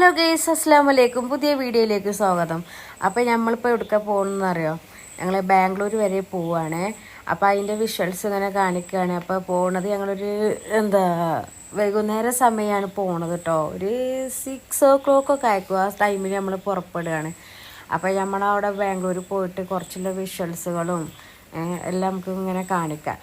Hello guys, അസ്സലാമു അലൈക്കും. പുതിയ വീഡിയോയിലേക്ക് സ്വാഗതം. അപ്പോൾ നമ്മളിപ്പോൾ എവിടേക്കാ പോകുന്നതെന്ന് അറിയോ? ഞങ്ങൾ ബാംഗ്ലൂർ വരെ പോവുകയാണ്. അപ്പോൾ അതിൻ്റെ വിഷ്വൽസ് ഇങ്ങനെ കാണിക്കുകയാണ്. അപ്പോൾ പോകുന്നത് ഞങ്ങളൊരു വൈകുന്നേര സമയമാണ് പോണത് കേട്ടോ. ഒരു 6 o'clock ആയിരിക്കും. ആ ടൈമിൽ നമ്മൾ പുറപ്പെടുകയാണ്. അപ്പോൾ നമ്മളവിടെ ബാംഗ്ലൂർ പോയിട്ട് കുറച്ചുള്ള വിഷ്വൽസുകളും എല്ലാം നമുക്ക് ഇങ്ങനെ കാണിക്കാം.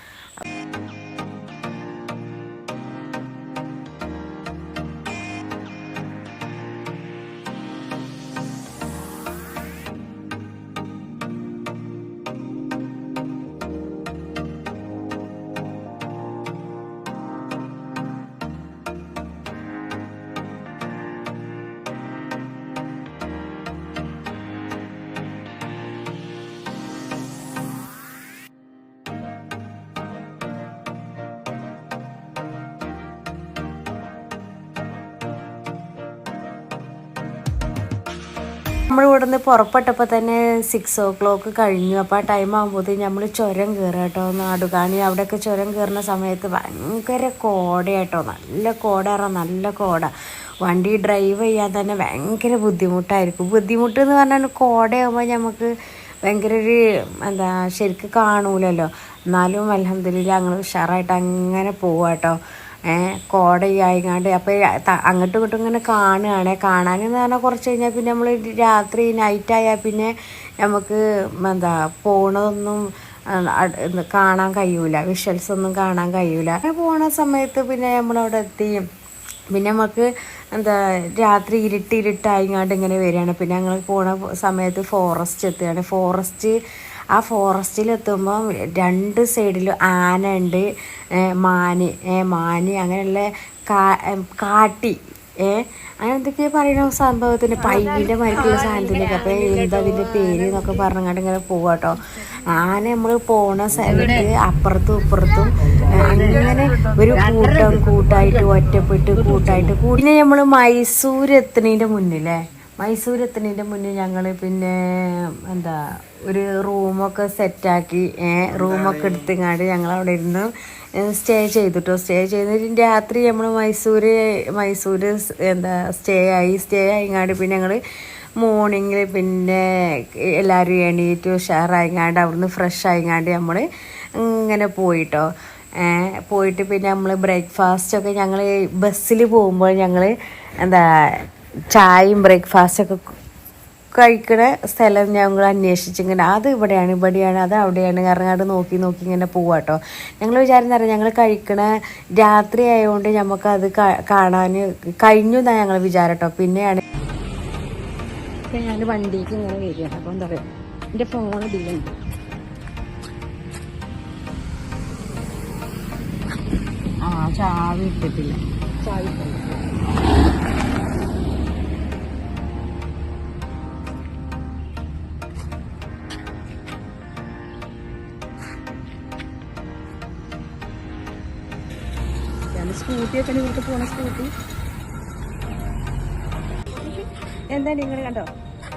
നമ്മൾ ഇവിടെ നിന്ന് പുറപ്പെട്ടപ്പോൾ തന്നെ 6 o'clock കഴിഞ്ഞു. അപ്പോൾ ആ ടൈം ആകുമ്പോഴത്തേക്കും നമ്മൾ ചുരം കയറുക കേട്ടോ. നാടുകാണി അവിടെയൊക്കെ ചുരം കയറുന്ന സമയത്ത് ഭയങ്കര കോടയാട്ടോ. നല്ല കോട പറഞ്ഞാൽ നല്ല കോട. വണ്ടി ഡ്രൈവ് ചെയ്യാൻ തന്നെ ഭയങ്കര ബുദ്ധിമുട്ടായിരിക്കും. ബുദ്ധിമുട്ട് എന്ന് പറഞ്ഞാൽ കോടയാകുമ്പോൾ നമുക്ക് ഭയങ്കര ഒരു ശരിക്കും കാണൂലല്ലോ. എന്നാലും അൽഹംദുലില്ലാ ഞങ്ങൾ ഉഷാറായിട്ട് അങ്ങനെ പോവാട്ടോ. കോടയായിങ്ങാണ്ട് അപ്പോൾ അങ്ങോട്ടും ഇങ്ങോട്ടും ഇങ്ങനെ കാണുകയാണ്. കാണാനെന്ന് പറഞ്ഞാൽ കുറച്ച് കഴിഞ്ഞാൽ പിന്നെ നമ്മൾ രാത്രി നൈറ്റായാൽ പിന്നെ നമുക്ക് പോണതൊന്നും കാണാൻ കഴിയൂല. വിഷ്വൽസ് ഒന്നും കാണാൻ കഴിയൂല. അങ്ങനെ പോണ സമയത്ത് പിന്നെ നമ്മളവിടെ എത്തി. പിന്നെ നമുക്ക് രാത്രി ഇരുട്ടായിങ്ങാണ്ട് ഇങ്ങനെ വരികയാണ്. പിന്നെ ഞങ്ങൾ പോണ സമയത്ത് ഫോറസ്റ്റ് എത്തുകയാണ്. ആ ഫോറസ്റ്റിലെത്തുമ്പം 2 സൈഡിലും ആന ഉണ്ട്, മാന് അങ്ങനെയുള്ള കാട്ടി അങ്ങനെ എന്തൊക്കെയോ പറയുന്ന സംഭവത്തിന് പൈവിൻ്റെ മരക്കുള്ള സാധനത്തിനൊക്കെ. അപ്പോൾ അതിൻ്റെ പേര് എന്നൊക്കെ പറഞ്ഞങ്ങാണ്ട് ഇങ്ങനെ പോവാട്ടോ. ആന നമ്മൾ പോണ സ്ഥലത്ത് അപ്പുറത്തും ഇപ്പുറത്തും അങ്ങനെ ഒരു കൂട്ടായിട്ട് ഒറ്റപ്പെട്ട് കൂട്ടായിട്ട് പിന്നെ നമ്മൾ മൈസൂർ എത്തുന്നതിൻ്റെ മുന്നിൽ ഞങ്ങൾ പിന്നെ ഒരു റൂമൊക്കെ സെറ്റാക്കി റൂമൊക്കെ എടുത്തിങ്ങാണ്ട് ഞങ്ങളവിടെ ഇരുന്ന് സ്റ്റേ ചെയ്തിട്ട് രാത്രി നമ്മൾ മൈസൂർ സ്റ്റേ ആയിങ്ങാണ്ട് പിന്നെ ഞങ്ങൾ മോർണിംഗിൽ പിന്നെ എല്ലാവരും എണീറ്റ് ഉഷാറായിങ്ങാണ്ട് അവിടുന്ന് ഫ്രഷ് ആയിങ്ങാണ്ട് നമ്മൾ ഇങ്ങനെ പോയിട്ട് പിന്നെ നമ്മൾ ബ്രേക്ക്ഫാസ്റ്റൊക്കെ ഞങ്ങൾ ബസ്സിൽ പോകുമ്പോൾ ഞങ്ങൾ ചായയും ബ്രേക്ക്ഫാസ്റ്റൊക്കെ കഴിക്കണ സ്ഥലം ഞങ്ങൾ അന്വേഷിച്ചിങ്ങനെ അത് ഇവിടെയാണ് അത് അവിടെയാണ് ഇറങ്ങാണ്ട് നോക്കി ഇങ്ങനെ പോവാട്ടോ. ഞങ്ങൾ വിചാരിച്ചറിയാം ഞങ്ങൾ കഴിക്കണ രാത്രി ആയതുകൊണ്ട് നമുക്കത് കാണാൻ കഴിഞ്ഞു എന്നാണ് ഞങ്ങൾ വിചാരട്ടോ. പിന്നെയാണ് ഞാൻ വണ്ടിക്ക് ഇങ്ങനെ വരികയാണ്. അപ്പോൾ എന്താ പറയുക, എൻ്റെ ഫോൺ ഇതിലുണ്ട്. ചാവി ഇട്ടിട്ടില്ല. സ്കൂട്ടിയൊക്കെ നിങ്ങൾക്ക് പോണ സ്കൂട്ടി എന്താ നിങ്ങൾ കണ്ടോ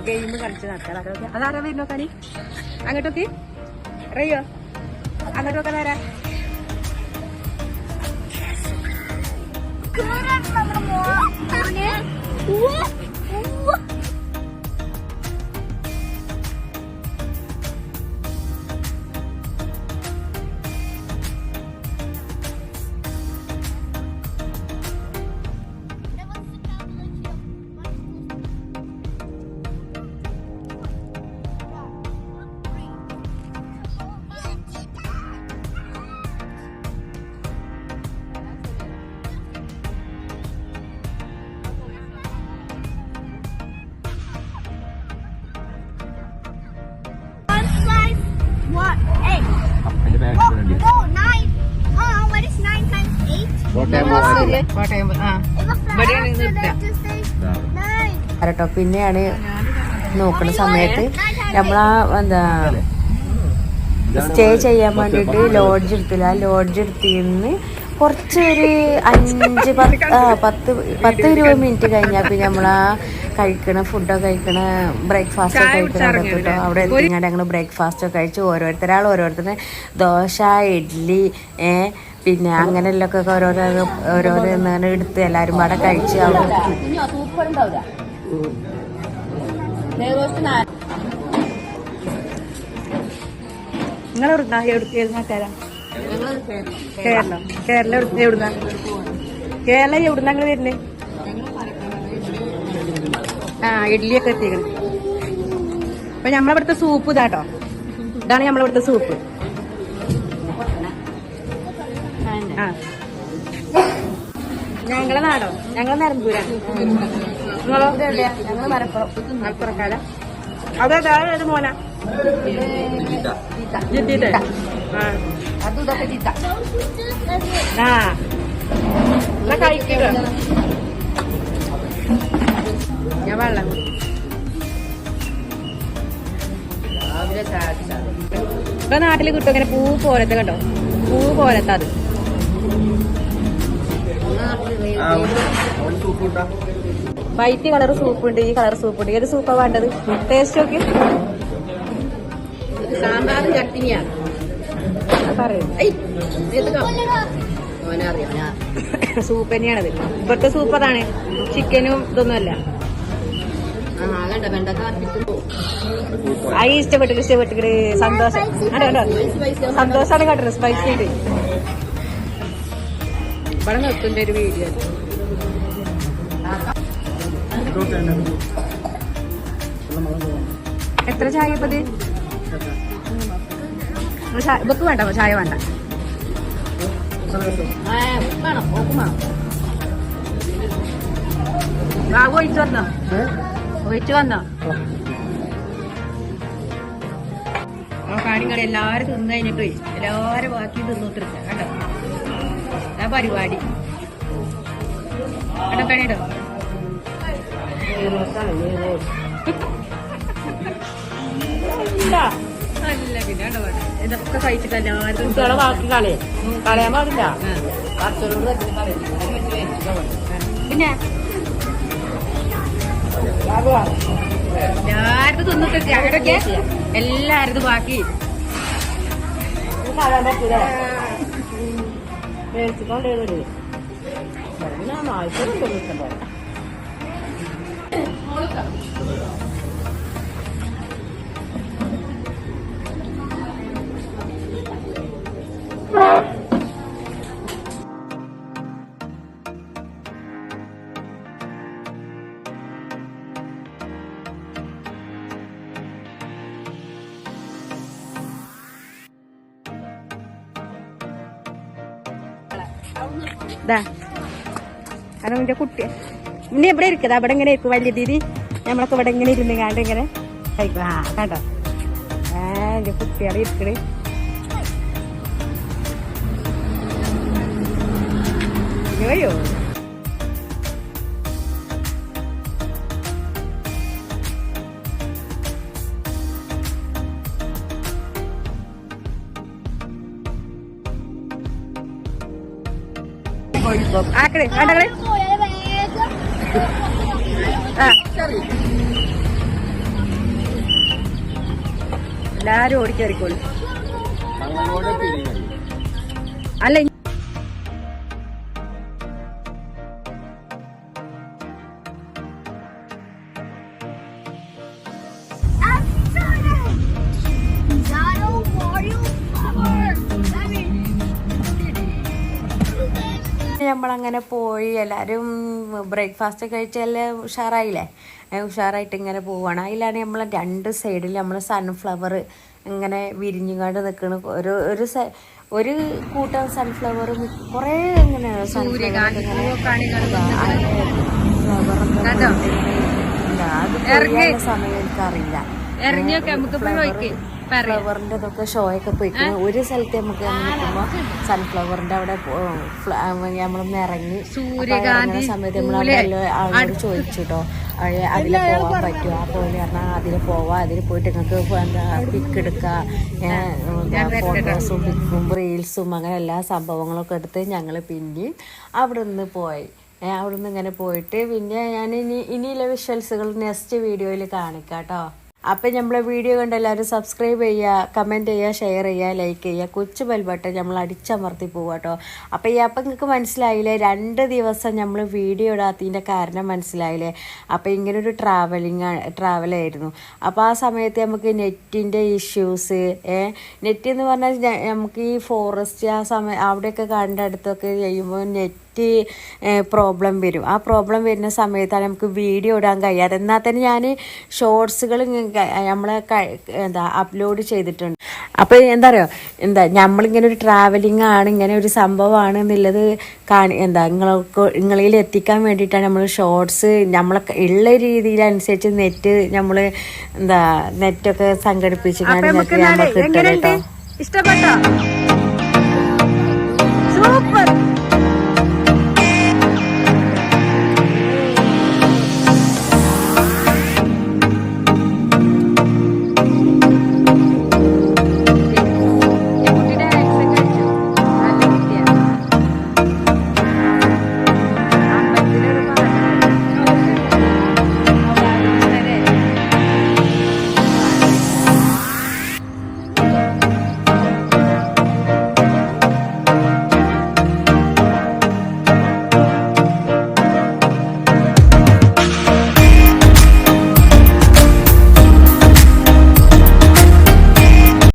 ഗെയിം കളിച്ച് നടക്കാം. അതാരാ വരുന്നോ കളി അങ്ങോട്ടൊക്കെ അറിയോ? അങ്ങോട്ടൊക്കെ ആരാ? What? 8. Oh, 9. Oh, what is 9 times 8? കേട്ടോ. പിന്നെയാണ് നോക്കുന്ന സമയത്ത് നമ്മളാ സ്റ്റേ ചെയ്യാൻ വേണ്ടിയിട്ട് ലോഡ്ജ് എടുത്തില്ല. ആ ലോഡ്ജ് എടുത്തിന്ന് കുറച്ചൊരു 5-10-20 മിനിറ്റ് കഴിഞ്ഞാൽ പിന്നെ നമ്മളാ ഫുഡൊക്കെ കഴിക്കണ ബ്രേക്ക്ഫാസ്റ്റൊക്കെ കഴിക്കണ കേട്ടോ. അവിടെ എത്തിങ്ങാണ്ട് ഞങ്ങൾ ബ്രേക്ക്ഫാസ്റ്റൊക്കെ കഴിച്ച് ഓരോരുത്തരും ദോശ, ഇഡ്ഡലി, പിന്നെ അങ്ങനെയുള്ളൊക്കെ ഓരോരോ ഇങ്ങനെ എടുത്ത് എല്ലാവരും പാടെ കഴിച്ച് നിങ്ങൾ എവിടുന്നാ കേരളം എവിടുന്ന കേരളം എവിടുന്ന നിങ്ങൾ വരുന്നത്? ആ ഇഡ്ഡലിയൊക്കെ എത്തിക്കണം. അപ്പൊ നമ്മളിവിടുത്തെ സൂപ്പ് ഇതാട്ടോ, ഇതാണ് നമ്മളിവിടുത്തെ സൂപ്പ്. ആ ഞങ്ങളെ നാടോ? ഞങ്ങളെ നിലമ്പൂരാ. നിങ്ങളോ? ഞങ്ങള് മലപ്പുറക്കാരാ. അതെ ഏത് മോനാ? ജിദ്ദീന്റെ. ആ എന്നാ കഴിക്കുക. ഞാൻ വെള്ളം ഇപ്പൊ നാട്ടില് കിട്ടും ഇങ്ങനെ പൂ പോലത്തെ, കണ്ടോ? പൂ പോലത്തെ അത്. വൈറ്റ് കളർ സൂപ്പ് ഉണ്ട്, ഈ കളർ സൂപ്പ് ഉണ്ട്. ഏത് സൂപ്പാ വേണ്ടത്? ടേസ്റ്റ് നോക്കി. സാമ്പാറും ചട്ടിനിയാണ് സൂപ്പ് തന്നെയാണത്. ഇവിടുത്തെ സൂപ്പ് അതാണ്, ചിക്കനും ഇതൊന്നുമല്ല. ഇഷ്ടപ്പെട്ടിട്ട് സന്തോഷം. സന്തോഷമാണ് കേട്ടോ. സ്പൈസി ആയിട്ട് ഇവിടെ നിർത്തുന്ന ഒരു വീഡിയോ. എത്ര ചായ ഇപ്പത്? ഇതൊക്കെ വേണ്ട, ചായ വേണ്ട. ബാബു ഒഴിച്ചു വന്നോ? കാണിക്കട എല്ലാരും തിന്നു കഴിഞ്ഞിട്ട് എല്ലാരും ബാക്കി തിന്നോത്തിരിക്ക കേട്ടോ. ആ പരിപാടി കേട്ടോ. കണിയിടോ നല്ല പിന്നെ ഇതൊക്കെ കഴിച്ചിട്ട് എല്ലാവരും ബാക്കി കളയാൻ പാടില്ല. പിന്നെ എല്ലാരും തിന്നിട്ട് അങ്ങോട്ടൊക്കെ എല്ലാരും ബാക്കി കാരണം എന്റെ കുട്ടി ഇനി എവിടെ ഇരിക്കതാ. അവിടെ ഇങ്ങനെ ഇരിക്കും വലിയ ദീദി. നമ്മളൊക്കെ ഇവിടെ ഇങ്ങനെ ഇരുന്ന് കാണ്ട് ഇങ്ങനെ കഴിക്കും. ആ കേട്ടോ, എന്റെ കുട്ടികളെ ഇരിക്കണേ. അയ്യോ ആക്കണേ വേണ്ടേ. എല്ലാരും ഓടിക്കേറിക്കോളൂ. അല്ല നമ്മളങ്ങനെ പോയി എല്ലാവരും ബ്രേക്ക്ഫാസ്റ്റ് കഴിച്ച് എല്ലാം ഉഷാറായില്ലേ. ഉഷാറായിട്ട് ഇങ്ങനെ പോവുകയാണ്. അതിലാണ് നമ്മൾ രണ്ട് സൈഡിൽ നമ്മൾ സൺഫ്ലവർ ഇങ്ങനെ വിരിഞ്ഞുകൊണ്ട് നിൽക്കണം. ഒരു കൂട്ടം സൺഫ്ലവർ കുറേ ഇങ്ങനെ സൺഫ്ലവർ സമയം എനിക്കറിയില്ല. ഫ്ലവറിന്റെ ഇതൊക്കെ ഷോ ഒക്കെ പോയിക്കണം. ഒരു സ്ഥലത്ത് നമുക്ക് നിൽക്കുമ്പോ സൺഫ്ലവറിന്റെ അവിടെ നമ്മളൊന്ന് ഇറങ്ങി സമയത്ത് നമ്മൾ ആളോട് ചോദിച്ചു കേട്ടോ, അതിൽ പോവാൻ പറ്റുമോ? ആ പോലെ പറഞ്ഞാൽ അതിൽ പോവാം, അതിൽ പോയിട്ട് നിങ്ങൾക്ക് എന്താ പിക്ക് എടുക്കാം, ഫോട്ടോസും പിക്കും റീൽസും അങ്ങനെ എല്ലാ സംഭവങ്ങളൊക്കെ എടുത്ത് ഞങ്ങൾ പിന്നെ അവിടെ നിന്ന് പോയി. അവിടെ നിന്ന് ഇങ്ങനെ പോയിട്ട് പിന്നെ ഞാൻ ഇനിയുള്ള വിഷ്വൽസുകൾ നെക്സ്റ്റ് വീഡിയോയിൽ കാണിക്കാം കേട്ടോ. അപ്പം നമ്മളെ വീഡിയോ കണ്ട് എല്ലാവരും സബ്സ്ക്രൈബ് ചെയ്യുക, കമൻറ്റ് ചെയ്യുക, ഷെയർ ചെയ്യുക, ലൈക്ക് ചെയ്യുക, കൊച്ചു ബെൽ ബട്ടൺ നമ്മൾ അടിച്ചമർത്തി പോവുക കേട്ടോ. അപ്പോൾ നിങ്ങൾക്ക് മനസ്സിലായില്ലേ 2 ദിവസം നമ്മൾ വീഡിയോ ഇടാത്തതിൻ്റെ കാരണം മനസ്സിലായില്ലേ. അപ്പോൾ ഇങ്ങനൊരു ട്രാവലായിരുന്നു. അപ്പോൾ ആ സമയത്ത് നമുക്ക് നെറ്റിൻ്റെ ഇഷ്യൂസ്, നെറ്റ് എന്ന് പറഞ്ഞാൽ നമുക്ക് ഈ ഫോറസ്റ്റ് ആ സമയം അവിടെയൊക്കെ കണ്ട അടുത്തൊക്കെ ചെയ്യുമ്പോൾ നെറ്റ് പ്രോബ്ലം വരും. ആ പ്രോബ്ലം വരുന്ന സമയത്താണ് നമുക്ക് വീഡിയോ ഇടാൻ കഴിയാതെ. എന്നാൽ തന്നെ ഞാൻ ഷോർട്സുകൾ നമ്മളെ അപ്ലോഡ് ചെയ്തിട്ടുണ്ട്. അപ്പോൾ എന്താ പറയുക, നമ്മളിങ്ങനെ ഒരു ട്രാവലിംഗ് ആണ്, ഇങ്ങനെ ഒരു സംഭവമാണ് എന്നുള്ളത് നിങ്ങളിൽ എത്തിക്കാൻ വേണ്ടിയിട്ടാണ് നമ്മൾ ഷോർട്സ് നമ്മളെ ഉള്ള രീതിയിലനുസരിച്ച് നമ്മൾ നെറ്റൊക്കെ സംഘടിപ്പിച്ച് നമുക്ക് കിട്ടും കേട്ടോ. ഇഷ്ടപ്പെട്ടോ?